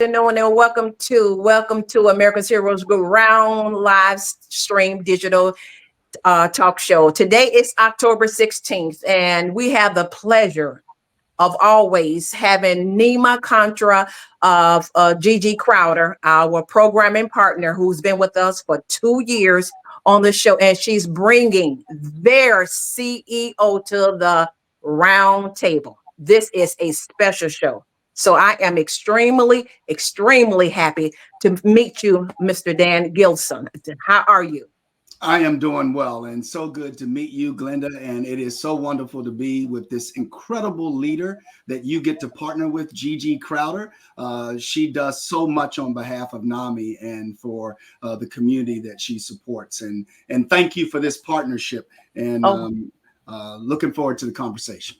afternoon and welcome to America's Heroes Go Round live stream digital talk show. Today is October 16th, and we have the pleasure of always having Nima Contra of Gigi Crowder, our programming partner, who's been with us for 2 years on the show, and she's bringing their CEO to the round table. This is a special show. So I am extremely happy to meet you, Mr. Dan Gillison. How are you? I am doing well, and so good to meet you, Glenda. And it is so wonderful to be with this incredible leader that you get to partner with, Gigi Crowder. She does so much on behalf of NAMI and for the community that she supports. And thank you for this partnership. And looking forward to the conversation.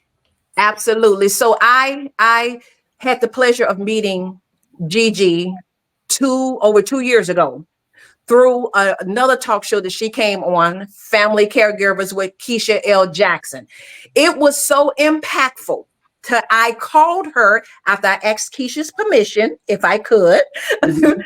Absolutely. So I had the pleasure of meeting Gigi over 2 years ago through another talk show that she came on, Family Caregivers with Keisha L. Jackson. It was so impactful. I called her after I asked Keisha's permission, if I could, to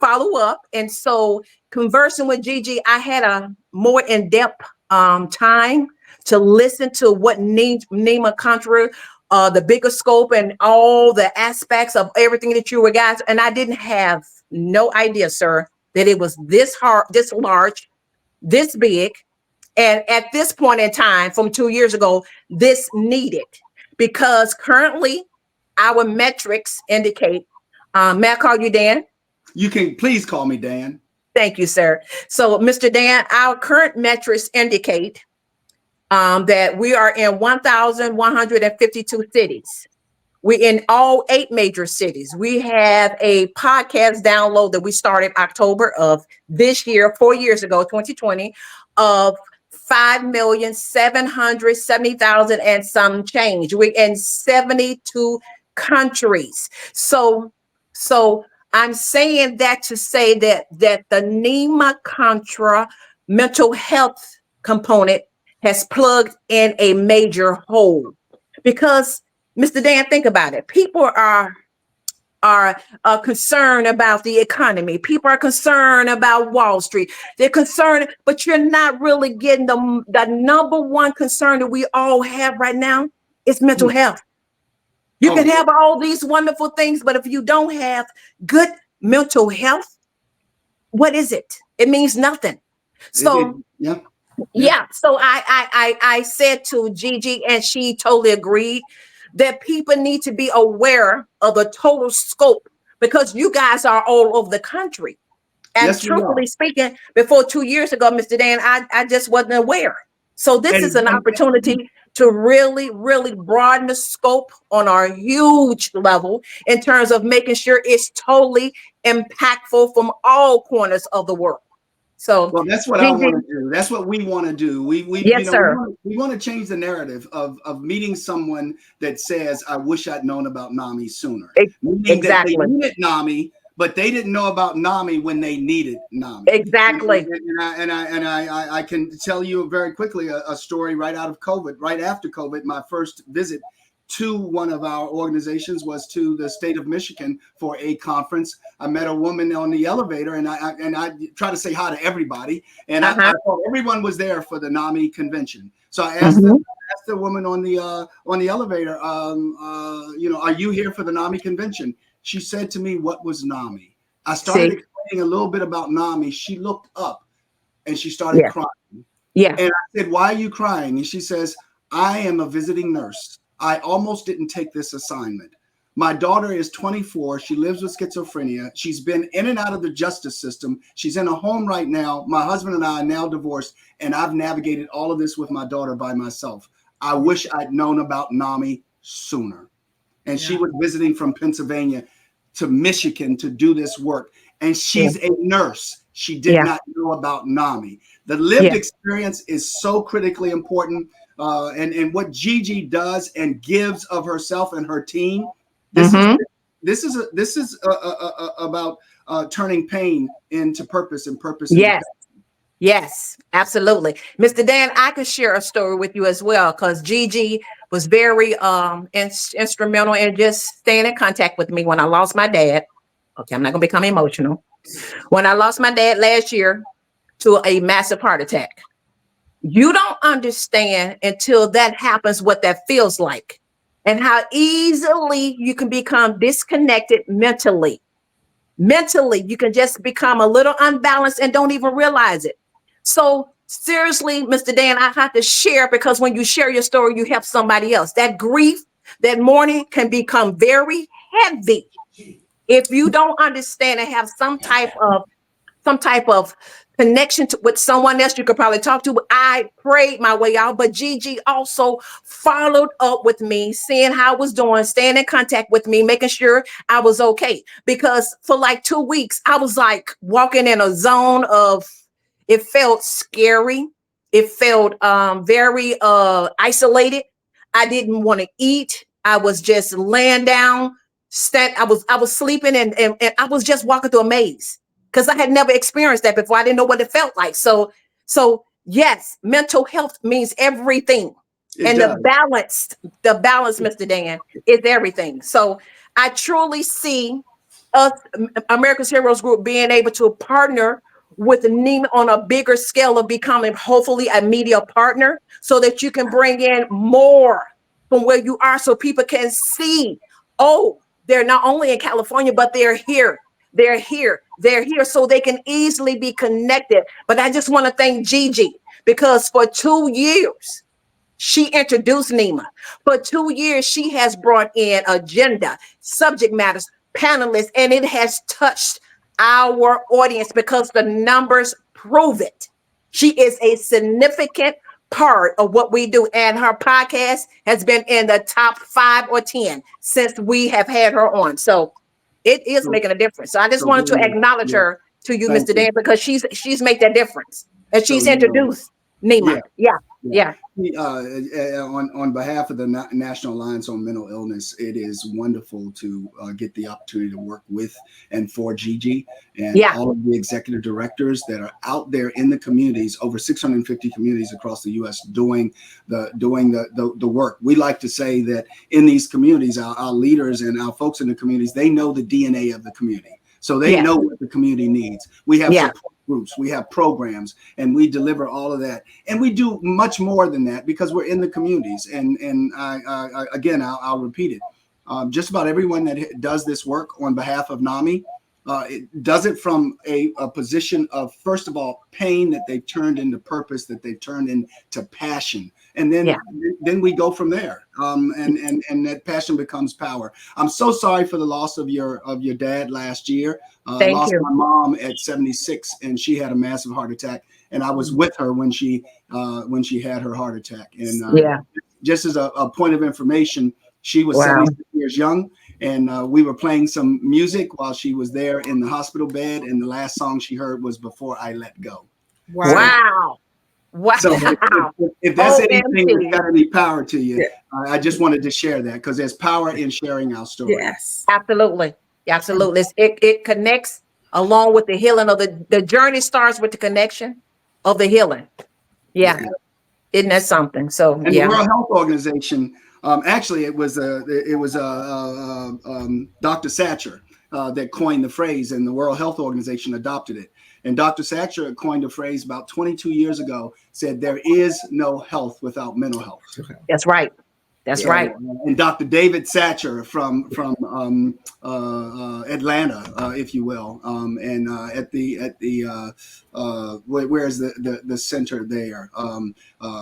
follow up. And so conversing with Gigi, I had a more in-depth time to listen to what Nima Contra, the bigger scope and all the aspects of everything that you were guys. And I didn't have no idea, sir, that it was this hard, this large, this big. And at this point in time, from 2 years ago, this needed, because currently our metrics indicate, may I call you Dan? You can please call me Dan. Thank you, sir. So Mr. Dan, our current metrics indicate that we are in 1,152 cities. We're in all 8 major cities. We have a podcast download that we started October of this year, 4 years ago, 2020, of 5,770,000 and some change. We're in 72 countries. So I'm saying that to say that the Nima Contra mental health component has plugged in a major hole. Because Mr. Dan, think about it. People are concerned about the economy. People are concerned about Wall Street. They're concerned, but you're not really getting the number one concern that we all have right now is mental health. You can have all these wonderful things, but if you don't have good mental health, what is it? It means nothing. So yeah. So I said to Gigi, and she totally agreed, that people need to be aware of the total scope, because you guys are all over the country. And yes, truthfully speaking, before 2 years ago, Mr. Dan, I just wasn't aware. So this is an opportunity to really broaden the scope on our huge level in terms of making sure it's totally impactful from all corners of the world. So well, that's what I want to do. That's what we want to do. Yes, sir. We want to change the narrative of meeting someone that says, "I wish I'd known about NAMI sooner." Meaning exactly. That they needed NAMI, but they didn't know about NAMI when they needed NAMI. Exactly. And I can tell you very quickly a story right out of COVID. Right after COVID, my first visit to one of our organizations was to the state of Michigan for a conference. I met a woman on the elevator, and I try to say hi to everybody, and I thought everyone was there for the NAMI convention. So I asked the woman on the elevator, are you here for the NAMI convention? She said to me, "What was NAMI?" I started explaining a little bit about NAMI. She looked up and she started crying. Yeah. And I said, "Why are you crying?" And she says, "I am a visiting nurse. I almost didn't take this assignment. My daughter is 24. She lives with schizophrenia. She's been in and out of the justice system. She's in a home right now. My husband and I are now divorced, and I've navigated all of this with my daughter by myself. I wish I'd known about NAMI sooner." And she was visiting from Pennsylvania to Michigan to do this work. And she's a nurse. She did not know about NAMI. The lived experience is so critically important. And what Gigi does and gives of herself and her team, this is about turning pain into purpose and purpose. Yes, absolutely. Mr. Dan, I could share a story with you as well, because Gigi was very instrumental in just staying in contact with me when I lost my dad. Okay, I'm not gonna become emotional. When I lost my dad last year to a massive heart attack, you don't understand until that happens what that feels like and how easily you can become disconnected mentally. Mentally, you can just become a little unbalanced and don't even realize it. So, seriously, Mr. Dan, I have to share because when you share your story, you help somebody else. That grief, that mourning can become very heavy if you don't understand and have some type of connection with someone else you could probably talk to. I prayed my way out, but Gigi also followed up with me, seeing how I was doing, staying in contact with me, making sure I was okay. Because for like 2 weeks, I was like walking in a zone of, it felt scary. It felt very isolated. I didn't want to eat. I was just laying down. I was sleeping and I was just walking through a maze because I had never experienced that before. I didn't know what it felt like. So yes, mental health means everything. It And does. the balance, Mr. Dan, is everything. So I truly see us, America's Heroes Group, being able to partner with NAMI on a bigger scale of becoming hopefully a media partner so that you can bring in more from where you are so people can see, oh, they're not only in California, but they're here. They're here. They're here so they can easily be connected. But I just want to thank Gigi because for 2 years, she introduced NEMA. For 2 years, she has brought in agenda, subject matters, panelists, and it has touched our audience because the numbers prove it. She is a significant part of what we do, and her podcast has been in the top 5 or 10 since we have had her on. So it is making a difference. So I just So wanted to Glenda, acknowledge yeah, her to you, thank Mr. you. Dan, because she's made that difference. And So she's introduced NEMA. yeah. Yeah, Yeah. yeah. On behalf of the National Alliance on Mental Illness, it is wonderful to get the opportunity to work with and for Gigi and Yeah. all of the executive directors that are out there in the communities, over 650 communities across the U.S. doing the work. We like to say that in these communities, our leaders and our folks in the communities, they know the DNA of the community. So they Yeah. know what the community needs. We have Yeah. support groups, we have programs, and we deliver all of that. And we do much more than that because we're in the communities. And I'll repeat it. Just about everyone that does this work on behalf of NAMI it does it from a position of, first of all, pain that they've turned into purpose, that they've turned into passion. And Yeah. then we go from there. And that passion becomes power. I'm so sorry for the loss of your dad last year. I Thank lost you. my mom at 76, and she had a massive heart attack. And I was with her when she had her heart attack. And Yeah. just as a point of information, she was Wow. 76 years young. And we were playing some music while she was there in the hospital bed. And the last song she heard was Before I Let Go. Wow. Wow. So if that's anything that's OMG. got any power to you, Yeah. I just wanted to share that because there's power in sharing our story. Yes. Absolutely. Absolutely. It connects along with the healing of the journey starts with the connection of the healing. Yeah. Yeah. Isn't that something? So And the yeah. World Health Organization, actually, it was Dr. Satcher that coined the phrase, and the World Health Organization adopted it. And Dr. Satcher coined a phrase about 22 years ago, said there is no health without mental health. That's right. That's right. And Dr. David Satcher from Atlanta, if you will, and at the where's the center there?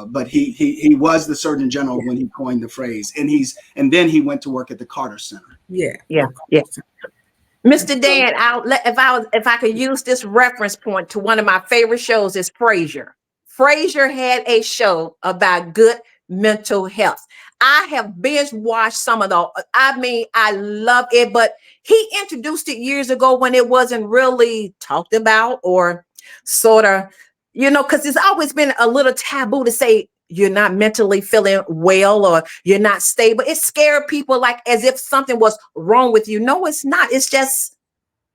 But he was the Surgeon General when he coined the phrase, and then he went to work at the Carter Center. Yeah. Yeah. Yeah. Mr. Dan, if I could use this reference point to one of my favorite shows is Frasier. Frasier had a show about good mental health. I have binge watched some of I love it, but he introduced it years ago when it wasn't really talked about or sort of, because it's always been a little taboo to say you're not mentally feeling well or you're not stable. It scared people like as if something was wrong with you. No, it's not. It's just,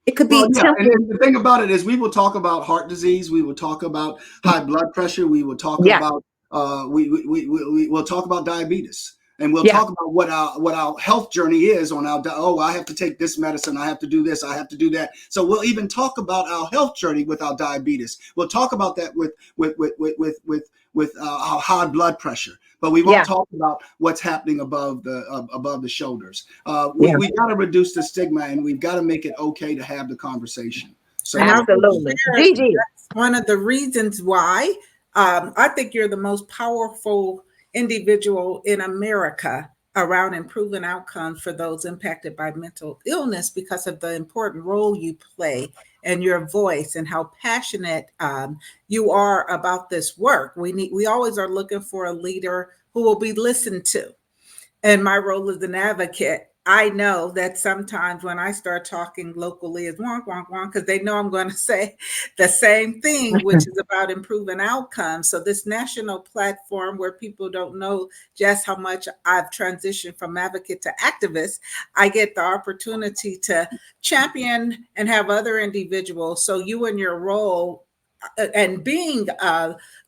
it could be Yeah, temporary. and the thing about it is we will talk about heart disease, we will talk about high blood pressure, we will talk Yeah. about we'll talk about diabetes. And we'll talk about what our health journey is on our, oh, I have to take this medicine, I have to do this, I have to do that. So we'll even talk about our health journey with our diabetes. We'll talk about that with our high blood pressure, but we won't talk about what's happening above the shoulders. We got to reduce the stigma, and we've got to make it okay to have the conversation. So absolutely, Gigi. That's one of the reasons why I think you're the most powerful individual in America around improving outcomes for those impacted by mental illness, because of the important role you play and your voice and how passionate you are about this work. We always are looking for a leader who will be listened to. And my role as an advocate, I know that sometimes when I start talking locally, it's wonk, wonk, wonk, because they know I'm going to say the same thing, which is about improving outcomes. So this national platform, where people don't know just how much I've transitioned from advocate to activist, I get the opportunity to champion and have other individuals. So you and your role and being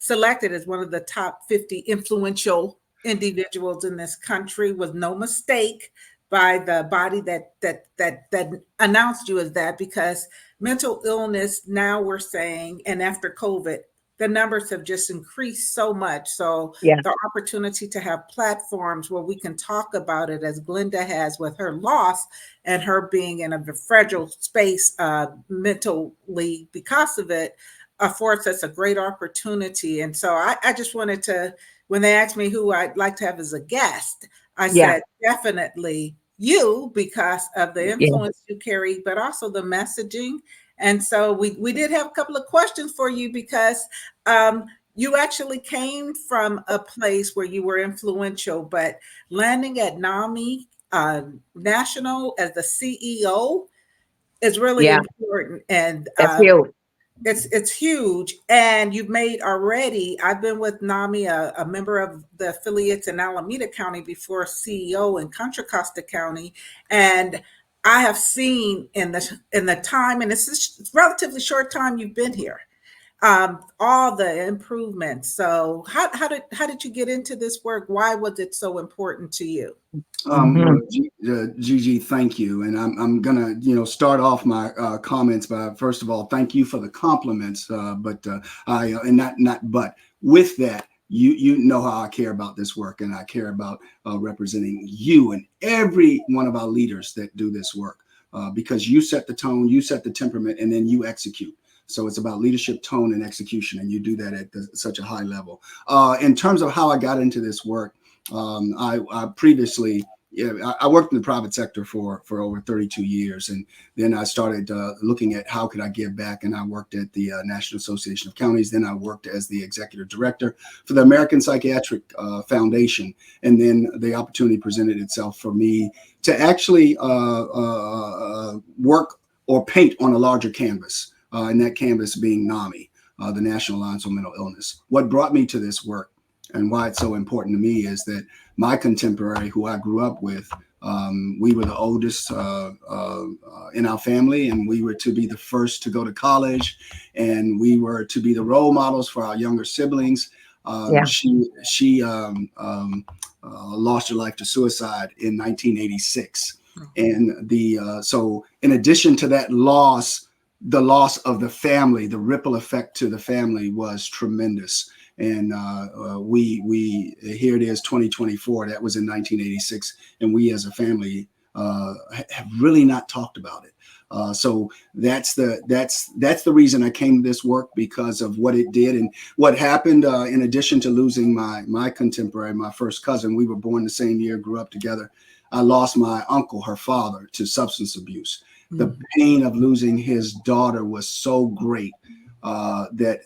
selected as one of the top 50 influential individuals in this country was no mistake by the body that announced you as that, because mental illness, now we're saying, and after COVID, the numbers have just increased so much. So the opportunity to have platforms where we can talk about it, as Glenda has with her loss and her being in a fragile space mentally because of it, affords us a great opportunity. And so I just wanted to, when they asked me who I'd like to have as a guest, I said, definitely you, because of the influence you carry, but also the messaging. And so we did have a couple of questions for you, because you actually came from a place where you were influential, but landing at NAMI National as the CEO is really important. And that's huge. It's huge. And you've made already, I've been with NAMI, a member of the affiliates in Alameda County before, CEO in Contra Costa County. And I have seen in the time, and it's a relatively short time you've been here, all the improvements. So how did you get into this work? Why was it so important to you? Gigi, thank you. And I'm gonna, start off my comments by, first of all, thank you for the compliments. But with that, you know how I care about this work, and I care about representing you and every one of our leaders that do this work, because you set the tone, you set the temperament, and then you execute. So it's about leadership, tone, and execution, and you do that at such a high level. In terms of how I got into this work, I previously, I worked in the private sector for over 32 years, and then I started looking at how could I give back, and I worked at the National Association of Counties. Then I worked as the executive director for the American Psychiatric Foundation, and then the opportunity presented itself for me to actually work or paint on a larger canvas, and that canvas being NAMI, the National Alliance on Mental Illness. What brought me to this work and why it's so important to me is that my contemporary, who I grew up with, we were the oldest in our family, and we were to be the first to go to college, and we were to be the role models for our younger siblings. She lost her life to suicide in 1986. And so in addition to that loss, the loss of the family, the ripple effect to the family was tremendous. And we here it is, 2024. That was in 1986, and we as a family have really not talked about it. So that's the reason I came to this work, because of what it did and what happened. In addition to losing my contemporary, my first cousin, we were born the same year, grew up together. I lost my uncle, her father, to substance abuse. The pain of losing his daughter was so great that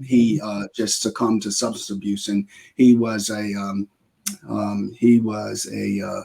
he just succumbed to substance abuse, and he was a 6'4",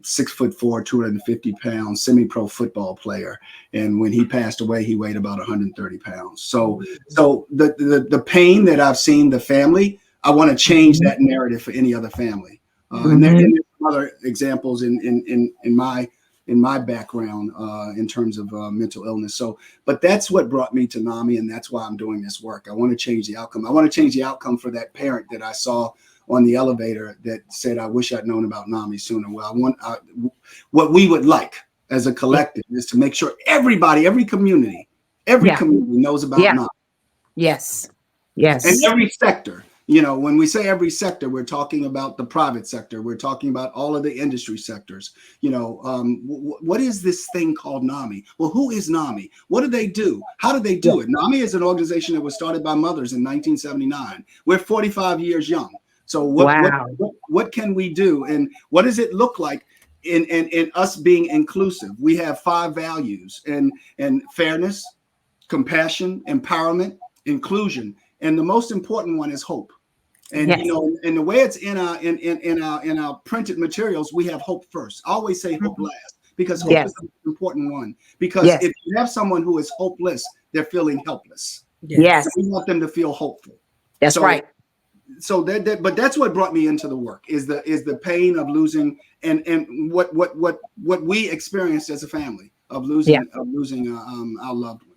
250-pound semi-pro football player, and when he passed away, he weighed about 130 pounds. So the pain that I've seen the family, I want to change that narrative for any other family. And there's other examples in my background in terms of mental illness. So, but that's what brought me to NAMI, and that's why I'm doing this work. I want to change the outcome. I want to change the outcome for that parent that I saw on the elevator that said, I wish I'd known about NAMI sooner. Well, what we would like as a collective is to make sure everybody, every community knows about NAMI. Yes. Yes. And every sector. You know, when we say every sector, we're talking about the private sector. We're talking about all of the industry sectors. You know, what is this thing called NAMI? Well, who is NAMI? What do they do? How do they do it? NAMI is an organization that was started by mothers in 1979. We're 45 years young. So what can we do? And what does it look like in us being inclusive? We have 5 values and fairness, compassion, empowerment, inclusion. And the most important one is hope. And you know, and the way it's in our printed materials, we have hope first. I always say hope last, because hope is the most important one. Because if you have someone who is hopeless, they're feeling helpless. Yes. So we want them to feel hopeful. That's right. So but that's what brought me into the work is the pain of losing and what we experienced as a family of losing our loved one.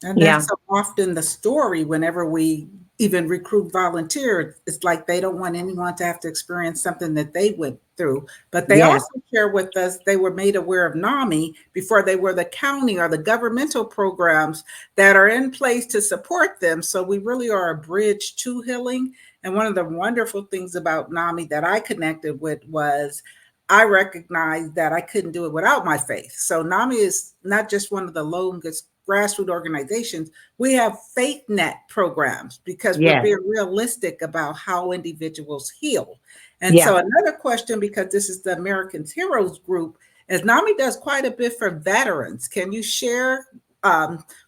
And that's so often the story whenever we even recruit volunteers. It's like they don't want anyone to have to experience something that they went through. But they also share with us they were made aware of NAMI before they were the county or the governmental programs that are in place to support them. So we really are a bridge to healing. And one of the wonderful things about NAMI that I connected with was I recognized that I couldn't do it without my faith. So NAMI is not just one of the longest grassroots organizations. We have faith net programs because we're being realistic about how individuals heal. And so another question, because this is the American Heroes group, is NAMI does quite a bit for veterans. Can you share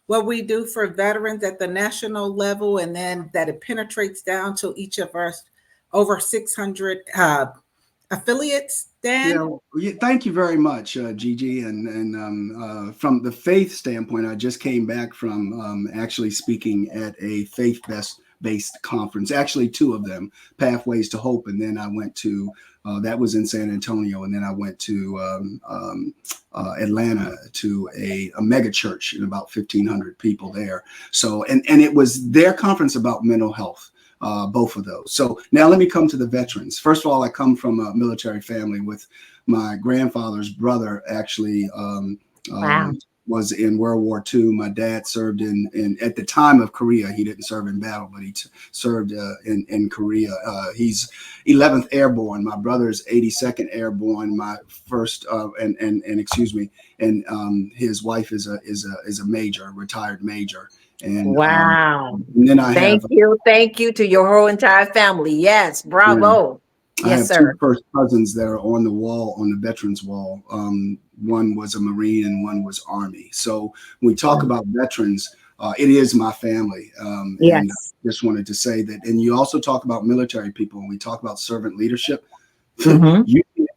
what we do for veterans at the national level, and then that it penetrates down to each of our over 600 affiliates? Dan? Yeah, thank you very much, Gigi. And from the faith standpoint, I just came back from actually speaking at a faith-based conference, actually 2 of them, Pathways to Hope. And then I went to, that was in San Antonio. And then I went to Atlanta to a mega church and about 1,500 people there. So, and it was their conference about mental health. Both of those. So now let me come to the veterans. First of all, I come from a military family with my grandfather's brother actually was in World War II. My dad served in at the time of Korea. He didn't serve in battle, but he served in Korea. He's 11th Airborne. My brother's 82nd Airborne. My first and his wife is a major, a retired major. And and then I thank you to your whole entire family. Yes, bravo. I have 2 first cousins that are on the wall, on the veterans wall. One was a Marine and one was Army. So when we talk about veterans, it is my family. And I just wanted to say that. And you also talk about military people, and we talk about servant leadership.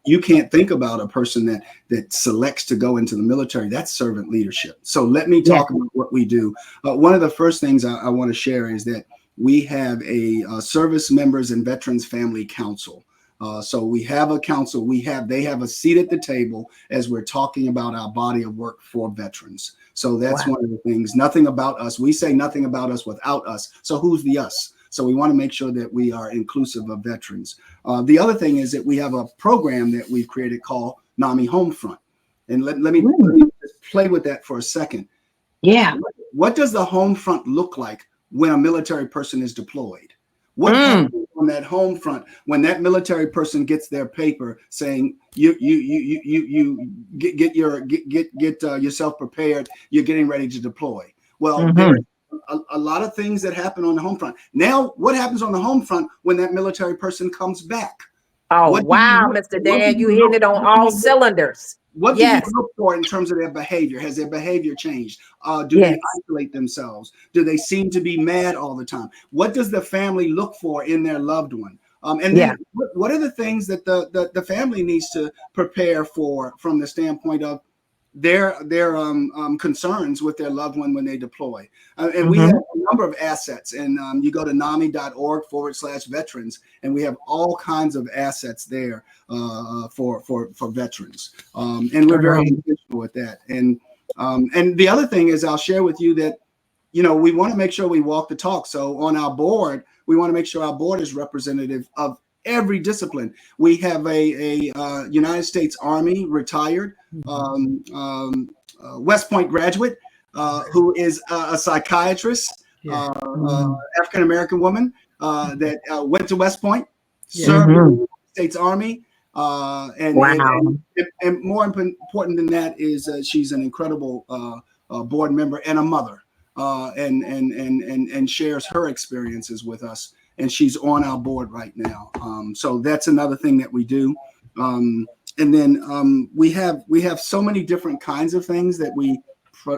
You can't think about a person that selects to go into the military. That's servant leadership. So let me talk about what we do. One of the first things I want to share is that we have a Service Members and Veterans Family Council. So we have a council. They have a seat at the table as we're talking about our body of work for veterans. So that's one of the things. Nothing about us. We say nothing about us without us. So who's the us? So we want to make sure that we are inclusive of veterans. The other thing is that we have a program that we've created called NAMI Homefront. And let me just play with that for a second. Yeah. What does the home front look like when a military person is deployed? What happens on that home front when that military person gets their paper saying you get yourself prepared, you're getting ready to deploy? Well, there's a lot of things that happen on the home front. Now, what happens on the home front when that military person comes back? Oh, wow, Mr. Dan, you hit it on all cylinders. What do you look for in terms of their behavior? Has their behavior changed? Do they isolate themselves? Do they seem to be mad all the time? What does the family look for in their loved one? And then what are the things that the family needs to prepare for from the standpoint of their concerns with their loved one when they deploy? And we have a number of assets, and you go to NAMI.org/veterans, and we have all kinds of assets there for veterans. And we're very intentional with that. And the other thing is, I'll share with you that, you know, we want to make sure we walk the talk. So on our board, we want to make sure our board is representative of every discipline. We have a United States Army retired West Point graduate who is a psychiatrist, African American woman that went to West Point, served in the United States Army, and more important than that is she's an incredible board member and a mother, and shares her experiences with us. And she's on our board right now. So that's another thing that we do. And then we have so many different kinds of things that we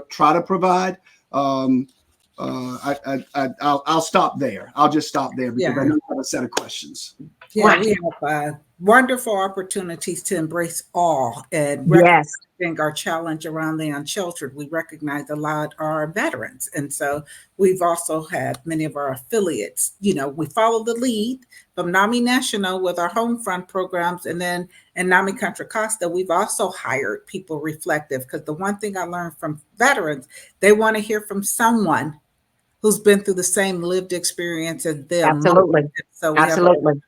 try to provide. I'll stop there. I'll just stop there because I know you have a set of questions. Yeah, we have wonderful opportunities to embrace all and recognizing our challenge around the unsheltered. We recognize a lot are veterans. And so we've also had many of our affiliates, we follow the lead from NAMI National with our home front programs. And then in NAMI Contra Costa, we've also hired people reflective, because the one thing I learned from veterans, they want to hear from someone who's been through the same lived experience as them. Absolutely. So we Absolutely. have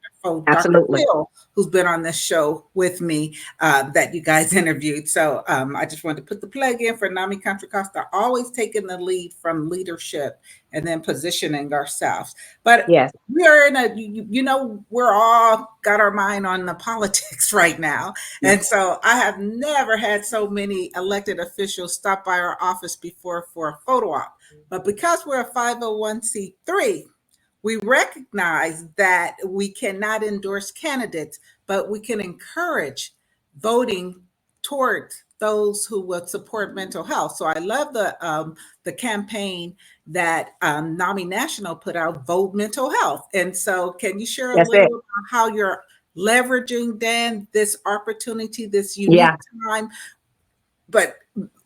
Absolutely. Dr. Phil, who's been on this show with me that you guys interviewed. So I just wanted to put the plug in for NAMI Contra Costa, always taking the lead from leadership and then positioning ourselves. But we are in a, we're all got our mind on the politics right now. And so I have never had so many elected officials stop by our office before for a photo op. But because we're a 501c3, we recognize that we cannot endorse candidates, but we can encourage voting towards those who would support mental health. So I love the campaign that NAMI National put out, Vote Mental Health. And so can you share a little about how you're leveraging, Dan, this opportunity, this unique time, but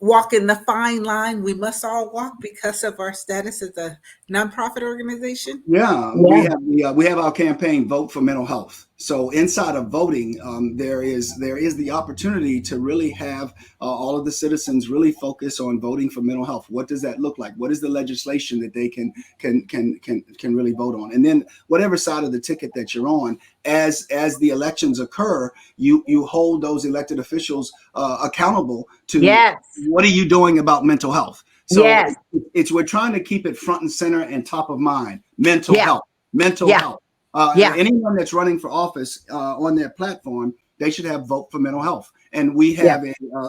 walking the fine line we must all walk because of our status as a nonprofit organization? We have our campaign, Vote for Mental Health. So inside of voting, there is the opportunity to really have all of the citizens really focus on voting for mental health. What does that look like? What is the legislation that they can really vote on? And then whatever side of the ticket that you're on, as the elections occur, you hold those elected officials accountable to what are you doing about mental health? So we're trying to keep it front and center and top of mind. Mental health. Anyone that's running for office on their platform, they should have Vote for Mental Health. And we have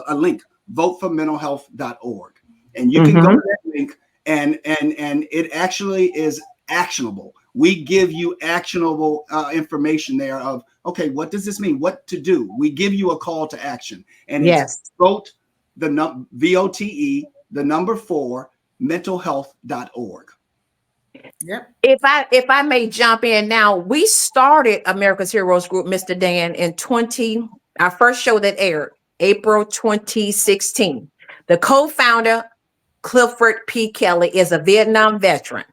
a link, voteformentalhealth.org. And you can go to that link and it actually is actionable. We give you actionable information there of, okay, what does this mean? What to do? We give you a call to action. And it's vote, VOTE, the number 4, mentalhealth.org. Yep. If I may jump in now, we started America's Heroes Group, Mr. Dan, in our first show that aired, April 2016. The co-founder, Clifford P. Kelly, is a Vietnam veteran.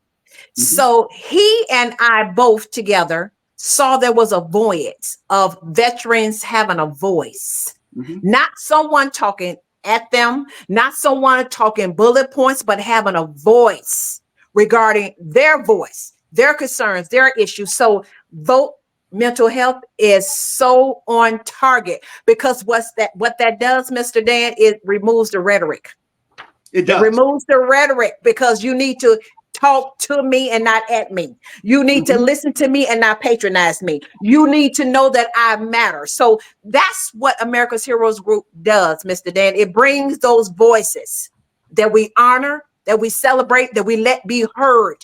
So he and I both together saw there was a void of veterans having a voice, not someone talking at them, not someone talking bullet points, but having a voice regarding their voice, their concerns, their issues. So Vote Mental Health is so on target, because what that does, Mr. Dan, it removes the rhetoric. It removes the rhetoric, because you need to talk to me and not at me. You need to listen to me and not patronize me. You need to know that I matter. So that's what America's Heroes Group does, Mr. Dan. It brings those voices that we honor, that we celebrate, that we let be heard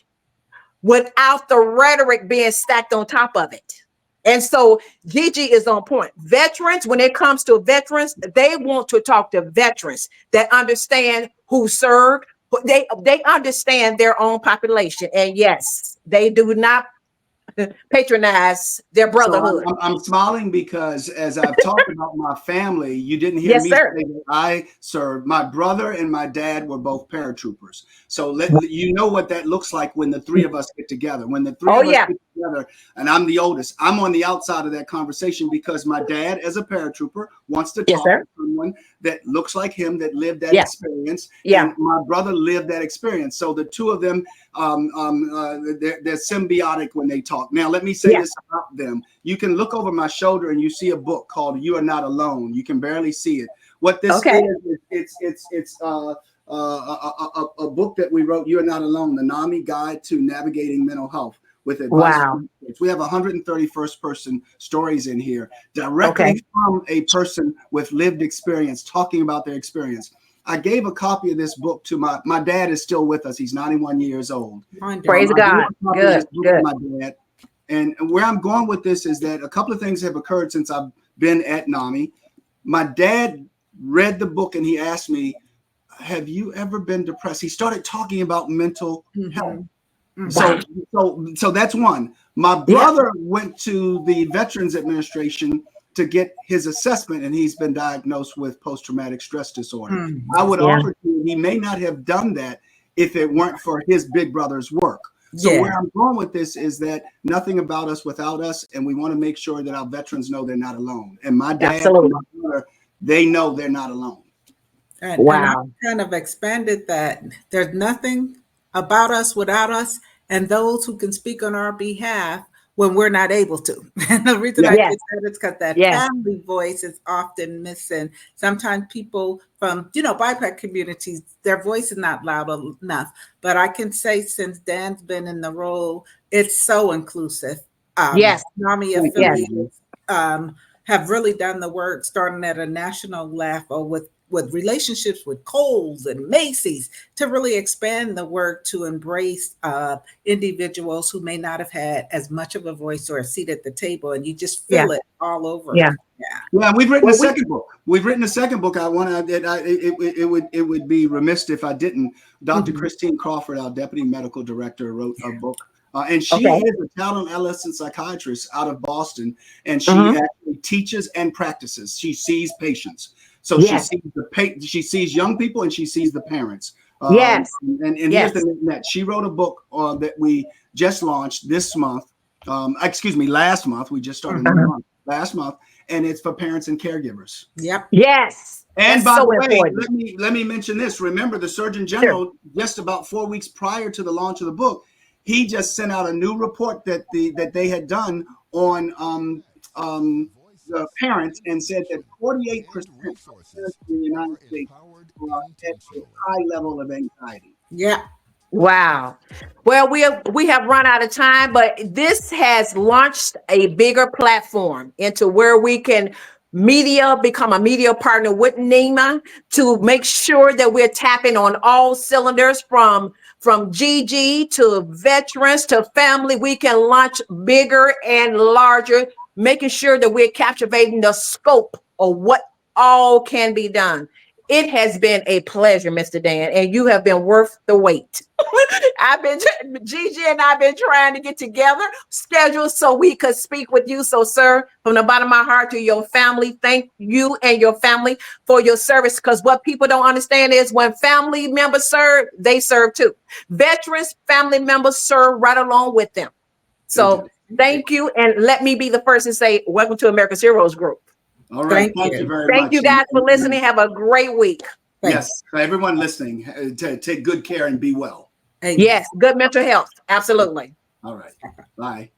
without the rhetoric being stacked on top of it. And so Gigi is on point. Veterans, when it comes to veterans, they want to talk to veterans that understand who served. They understand their own population. And yes, they do not patronize their brotherhood. So I'm smiling because as I've talked about my family, you didn't hear me say that I served. My brother and my dad were both paratroopers. So you know what that looks like when the three of us get together. When the three of us get together, and I'm the oldest. I'm on the outside of that conversation because my dad, as a paratrooper, wants to Yes, talk sir. to someone that looks like him, that lived that Yeah. experience. Yeah. And my brother lived that experience. So the two of them, they're symbiotic when they talk. Now, let me say Yeah. this about them. You can look over my shoulder and you see a book called "You Are Not Alone." You can barely see it. What this Okay. is, it's a book that we wrote, "You Are Not Alone: The NAMI Guide to Navigating Mental Health," with advice. Wow. We have 131st person stories in here directly Okay. from a person with lived experience talking about their experience. I gave a copy of this book to my dad is still with us. He's 91 years old. Praise I gave God. a copy of Good. this book Good. to my dad. And where I'm going with this is that a couple of things have occurred since I've been at NAMI. My dad read the book and he asked me, "Have you ever been depressed?" He started talking about mental health. So that's one. My brother went to the Veterans Administration to get his assessment, and he's been diagnosed with post-traumatic stress disorder. I would offer to you, he may not have done that if it weren't for his big brother's work. So where I'm going with this is that nothing about us without us, and we want to make sure that our veterans know they're not alone. And my dad and my brother, they know they're not alone. And I kind of expanded that. There's nothing about us without us, and those who can speak on our behalf when we're not able to. And the reason I did that is because that family voice is often missing. Sometimes people from, BIPOC communities, their voice is not loud enough. But I can say since Dan's been in the role, it's so inclusive. NAMI affiliates have really done the work, starting at a national level with relationships with Kohl's and Macy's, to really expand the work to embrace individuals who may not have had as much of a voice or a seat at the table, and you just feel it all over. Yeah, we've written a second book. We've written a second book. It would be remiss if I didn't. Dr. Christine Crawford, our deputy medical director, wrote a book. And she is a talent adolescent psychiatrist out of Boston, and she actually teaches and practices. She sees patients. So she sees young people and she sees the parents. And here's the net. She wrote a book that we just launched this month. Last month. We just started last month, and it's for parents and caregivers. Yes. And by the way, let me mention this. Remember, the Surgeon General, just about 4 weeks prior to the launch of the book, he just sent out a new report that they had done on the parents, and said that 48% of parents in the United States are at a high level of anxiety. Wow. Well, we have run out of time, but this has launched a bigger platform into where we can become a media partner with NAMI to make sure that we're tapping on all cylinders from Gigi to veterans to family. We can launch bigger and larger, making sure that we're captivating the scope of what all can be done. It has been a pleasure, Mr. Dan, and you have been worth the wait. Gigi and I've been trying to get together, scheduled so we could speak with you. So, sir, from the bottom of my heart to your family, thank you and your family for your service. Because what people don't understand is when family members serve, they serve too. Veterans, family members serve right along with them. So thank you. And let me be the first to say, welcome to America's Heroes Group. All right. Thank you very much. Thank you guys for listening. Have a great week. Yes. Everyone listening, take good care and be well. Yes. Good mental health. Absolutely. All right. Bye.